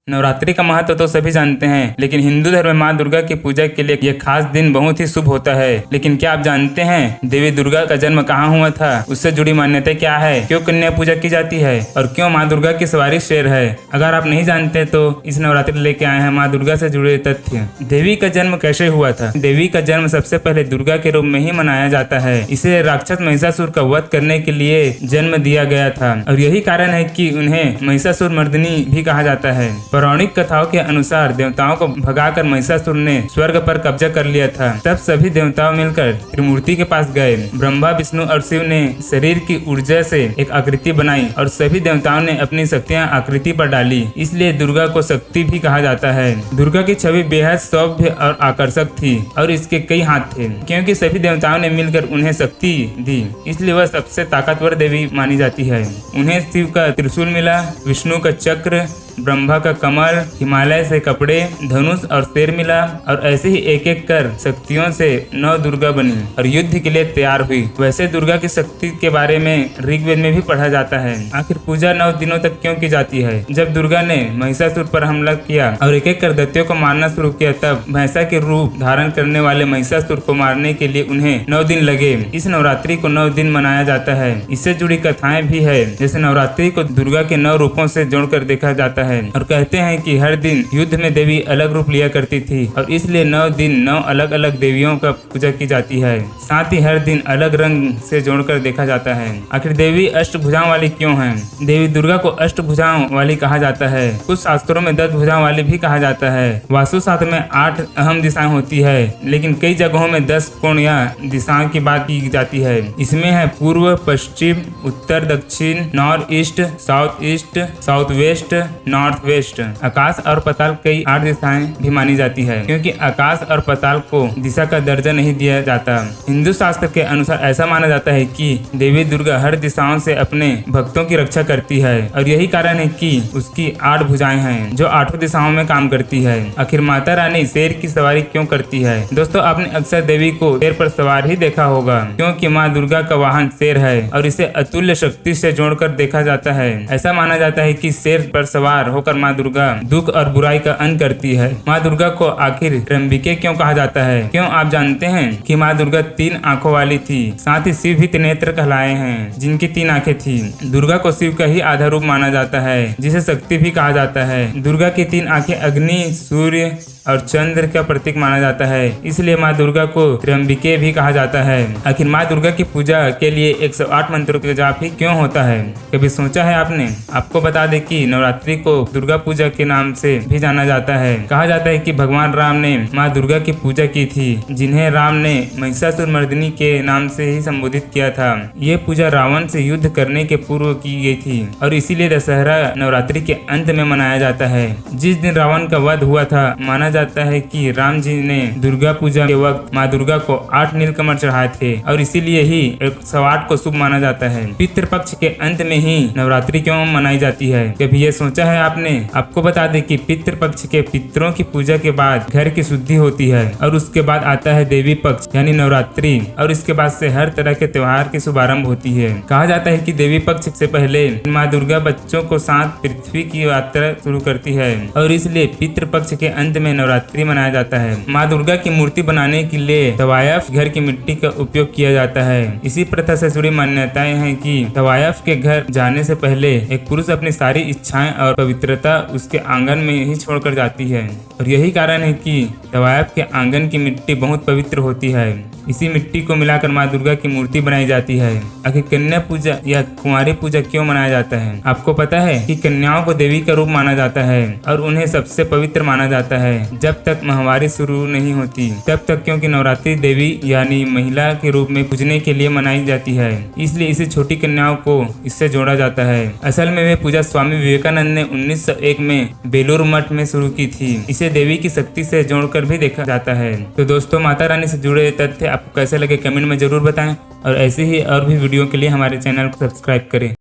नवरात्रि का महत्व तो सभी जानते हैं, लेकिन हिंदू धर्म में माँ दुर्गा की पूजा के लिए यह खास दिन बहुत ही शुभ होता है। लेकिन क्या आप जानते हैं देवी दुर्गा का जन्म कहाँ हुआ था, उससे जुड़ी मान्यता क्या है, क्यों कन्या पूजा की जाती है और क्यों माँ दुर्गा की सवारी शेर है। अगर आप नहीं जानते तो इस नवरात्रि लेके आए हैं माँ दुर्गा से जुड़े तथ्य। देवी का जन्म कैसे हुआ था। देवी का जन्म सबसे पहले दुर्गा के रूप में ही मनाया जाता है। इसे राक्षस महिषासुर का वध करने के लिए जन्म दिया गया था और यही कारण है कि उन्हें महिषासुर मर्दिनी भी कहा जाता है। पौराणिक कथाओं के अनुसार देवताओं को भगाकर महिषासुर ने स्वर्ग पर कब्जा कर लिया था। तब सभी देवताओं मिलकर त्रिमूर्ति के पास गए। ब्रह्मा, विष्णु और शिव ने शरीर की ऊर्जा से एक आकृति बनाई और सभी देवताओं ने अपनी शक्तियां आकृति पर डाली। इसलिए दुर्गा को शक्ति भी कहा जाता है। दुर्गा की छवि बेहद सौभ्य और आकर्षक थी और इसके कई हाथ थे। क्योंकि सभी देवताओं ने मिलकर उन्हें शक्ति दी, इसलिए वह सबसे ताकतवर देवी मानी जाती है। उन्हें शिव का त्रिशूल मिला, विष्णु का चक्र, ब्रह्मा का कमल, हिमालय से कपड़े, धनुष और शेर मिला और ऐसे ही एक एक कर शक्तियों से नौ दुर्गा बनी और युद्ध के लिए तैयार हुई। वैसे दुर्गा की शक्ति के बारे में ऋग्वेद में भी पढ़ा जाता है। आखिर पूजा 9 दिनों तक क्यों की जाती है। जब दुर्गा ने महिषासुर पर हमला किया और एक एक कर दैत्यों को मारना शुरू किया, तब भैंसा के रूप धारण करने वाले महिषासुर को मारने के लिए उन्हें 9 दिन लगे। इस नवरात्रि को 9 दिन मनाया जाता है। इससे जुड़ी कथाएं भी है, जैसे नवरात्रि को दुर्गा के 9 रूपों से जोड़कर देखा जाता है और कहते हैं कि हर दिन युद्ध में देवी अलग रूप लिया करती थी और इसलिए 9 दिन 9 अलग अलग देवियों का पूजा की जाती है। साथ ही हर दिन अलग रंग से जोड़कर देखा जाता है। आखिर देवी अष्टभुजाओं वाली क्यों है। देवी दुर्गा को अष्टभुजाओं वाली कहा जाता है। कुछ शास्त्रों में 10 भुजाओं वाली भी कहा जाता है। वास्तुशास्त्र में 8 अहम दिशाएं होती है, लेकिन कई जगहों में 10 कोण या दिशाओं की बात की जाती है। इसमें है पूर्व, पश्चिम, उत्तर, दक्षिण, north east, south east, south west, north west. आकाश और पाताल कई 8 दिशाएं भी मानी जाती है, क्योंकि आकाश और पाताल को दिशा का दर्जा नहीं दिया जाता। हिंदू शास्त्र के अनुसार ऐसा माना जाता है कि देवी दुर्गा हर दिशाओं से अपने भक्तों की रक्षा करती है और यही कारण है कि उसकी 8 भुजाएं हैं जो 8 दिशाओं में काम करती है। आखिर माता रानी शेर की सवारी क्यों करती है। दोस्तों, आपने अक्सर देवी को शेर पर सवार ही देखा होगा, क्योंकि माँ दुर्गा का वाहन शेर है और इसे अतुल्य शक्ति से जोड़कर देखा जाता है। ऐसा माना जाता है कि शेर पर सवार होकर माँ दुर्गा दुख और बुराई का अंत करती है। माँ दुर्गा को आखिर त्र्यंबिके क्यों कहा जाता है। क्यों आप जानते हैं कि माँ दुर्गा 3 आंखों वाली थी। साथ ही शिव भी त्रिनेत्र कहलाए हैं, जिनकी 3 आंखें थी। दुर्गा को शिव का ही आधा रूप माना जाता है, जिसे शक्ति भी कहा जाता है। दुर्गा की 3 आंखें अग्नि, सूर्य और चंद्र का प्रतीक माना जाता है, इसलिए माँ दुर्गा को त्र्यंबिके भी कहा जाता है। आखिर माँ दुर्गा की पूजा के लिए 108 मंत्रों का जाप ही क्यों होता है, कभी सोचा है आपने। आपको बता दें कि नवरात्रि को दुर्गा पूजा के नाम से भी जाना जाता है। कहा जाता है कि भगवान राम ने माँ दुर्गा की पूजा की थी, जिन्हें राम ने महिषासुर मर्दिनी के नाम से ही संबोधित किया था। ये पूजा रावण से युद्ध करने के पूर्व की गई थी और इसीलिए दशहरा नवरात्रि के अंत में मनाया जाता है। जिस दिन रावण का वध हुआ था, माना जाता है कि राम जी ने दुर्गा पूजा के वक्त माँ दुर्गा को 8 नीलकमल चढ़ाए थे और इसीलिए ही 108 को शुभ माना जाता है। पितृपक्ष के अंत में ही नवरात्रि क्यों मनाई जाती है, कभी ये सोचा है आपने। आपको बता दें कि पितृपक्ष के पितरों की पूजा के बाद घर की शुद्धि होती है और उसके बाद आता है देवी पक्ष यानी नवरात्रि और इसके बाद से हर तरह के त्योहार की शुभारंभ होती है। कहा जाता है कि देवी पक्ष से पहले माँ दुर्गा बच्चों को साथ पृथ्वी की यात्रा शुरू करती है और इसलिए पितृपक्ष के अंत में नवरात्रि मनाया जाता है। माँ दुर्गा की मूर्ति बनाने के लिए तवायफ घर की मिट्टी का उपयोग किया जाता है। इसी प्रथा से जुड़ी मान्यताएं हैं कि तवायफ के घर जाने से पहले एक पुरुष अपनी सारी इच्छाएं और पवित्रता उसके आंगन में ही छोड़कर जाती है और यही कारण है कि तवायफ के आंगन की मिट्टी बहुत पवित्र होती है। इसी मिट्टी को मिलाकर माँ दुर्गा की मूर्ति बनाई जाती है। आखिर कन्या पूजा या कुंवारी पूजा क्यों मनाया जाता है। आपको पता है कि कन्याओं को देवी का रूप माना जाता है और उन्हें सबसे पवित्र माना जाता है जब तक माहवारी शुरू नहीं होती तब तक, क्योंकि नवरात्रि देवी यानी महिला के रूप में पूजने के लिए मनाई जाती है, इसलिए इसे छोटी कन्याओं को इससे जोड़ा जाता है। असल में वह पूजा स्वामी विवेकानंद ने 1901 में बेलूर मठ में शुरू की थी। इसे देवी की शक्ति से जोड़कर भी देखा जाता है। तो दोस्तों, माता रानी से जुड़े तथ्य आपको कैसे लगे कमेंट में जरूर बताएं और ऐसे ही और भी वीडियो के लिए हमारे चैनल को सब्सक्राइब करें।